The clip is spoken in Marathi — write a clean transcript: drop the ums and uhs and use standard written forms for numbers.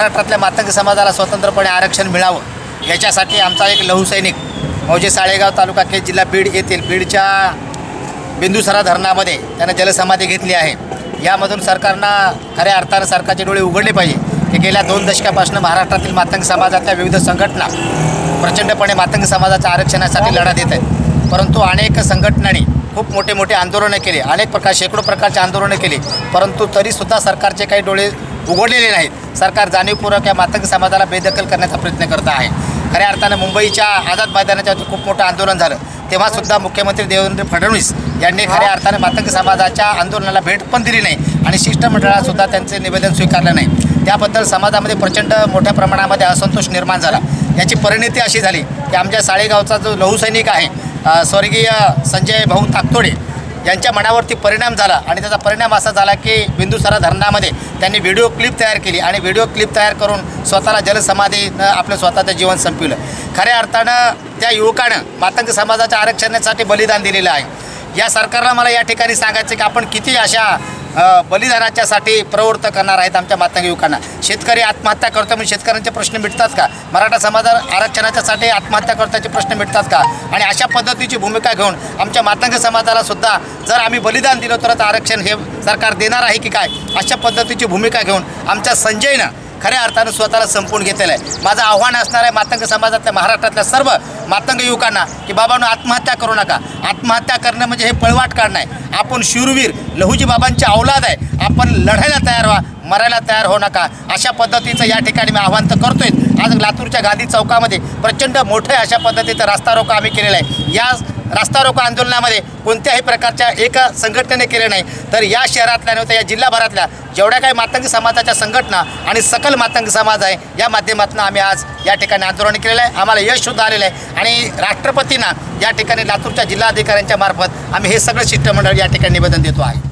महाराष्ट्रातल्या मातंग समाजाला स्वतंत्रपणे आरक्षण मिळावं याच्यासाठी आमचा एक लौहसैनिक मौजे साळेगाव तालुका केज जिल्हा बीड येथील बीडच्या बिंदुसरा धरणामध्ये त्यानं जलसमाधी घेतली आहे। यामधून सरकारनं खऱ्या अर्थानं सरकारचे डोळे उघडले पाहिजे की गेल्या 2 दशकापासून महाराष्ट्रातील मातंग समाजातल्या विविध संघटना प्रचंडपणे मातंग समाजाच्या आरक्षणासाठी लढा देत आहेत, परंतु अनेक संघटनांनी खूप मोठे मोठे आंदोलनं केले, अनेक शेकडो प्रकारचे आंदोलनं केली, परंतु तरीसुद्धा सरकारचे काही डोळे उघडलेले नाहीत। सरकार जाणीवपूर्वक या मातंग समाजाला बेदखल करण्याचा प्रयत्न करत आहे। खऱ्या अर्थानं मुंबईच्या आझाद मैदानाच्यावरती खूप मोठं आंदोलन झालं, तेव्हासुद्धा मुख्यमंत्री देवेंद्र फडणवीस यांनी खऱ्या अर्थानं मातंग समाजाच्या आंदोलनाला भेट पण दिली नाही आणि शिष्टमंडळासुद्धा त्यांचे निवेदन स्वीकारलं नाही। त्याबद्दल समाजामध्ये प्रचंड मोठ्या प्रमाणामध्ये असंतोष निर्माण झाला। याची परिणती अशी झाली की आमच्या साळेगावचा जो लौहसैनिक आहे स्वर्गीय संजय भाऊ ताकतोडे यांच्या मनावरती परिणाम झाला आणि त्याचा परिणाम असा झाला की बिंदुसरा धरणामध्ये त्यांनी व्हिडिओ क्लिप तयार केली आणि व्हिडिओ क्लिप तयार करून स्वतःला जलसमाधीनं आपलं स्वतःचं जीवन संपवलं। खऱ्या अर्थानं त्या युवकानं मातंग समाजाच्या आरक्षणासाठी बलिदान दिलेलं आहे। या सरकारला मला या ठिकाणी सांगायचं की आपण किती अशा बलिदानाच्यासाठी प्रवृत्त करणार आहेत आमच्या मातंग युवकांना। शेतकरी आत्महत्या करतो म्हणजे शेतकऱ्यांचे प्रश्न मिटतात का? मराठा समाज आरक्षणाच्यासाठी आत्महत्या करण्याचे प्रश्न मिटतात का? आणि अशा पद्धतीची भूमिका घेऊन आमच्या मातंग समाजाला सुद्धा जर आम्ही बलिदान दिलं तरच आरक्षण हे सरकार देणार आहे की काय, अशा पद्धतीची भूमिका घेऊन आमच्या संजयनं खऱ्या अर्थानं स्वतःला संपवून घेतलेलं आहे। माझं आव्हान असणार आहे मातंग समाजातल्या महाराष्ट्रातल्या सर्व मातंग युवकांना की बाबांनो आत्महत्या करू नका। आत्महत्या करणं म्हणजे हे पळवाट काढणं आहे। आपण शूरवीर लहुजी बाबांचे औलाद आहे, आपण लढायला तयार व्हा, मरायला तयार होऊ नका, अशा पद्धतीचं या ठिकाणी मी आव्हान तर करतोय। आज लातूरच्या गांधी चौकामध्ये प्रचंड मोठे अशा पद्धतीचं रास्ता रोको आम्ही केलेला आहे। या रास्ता रोको आंदोलनामध्ये कोणत्याही प्रकारच्या एका संघटनेने केले नाही, तर या शहरातल्या नव्हत्या या जिल्हाभरातल्या जेवढ्या काही मातंग समाजाच्या संघटना आणि सकल मातंग समाज आहे या माध्यमातून आम्ही आज या ठिकाणी आंदोलन केलेलं आहे। आम्हाला यश सुद्धा आलेलं आहे आणि राष्ट्रपतींना या ठिकाणी लातूरच्या जिल्हाधिकाऱ्यांच्या मार्फत आम्ही हे सगळं शिष्टमंडळ या ठिकाणी निवेदन देतो आहे।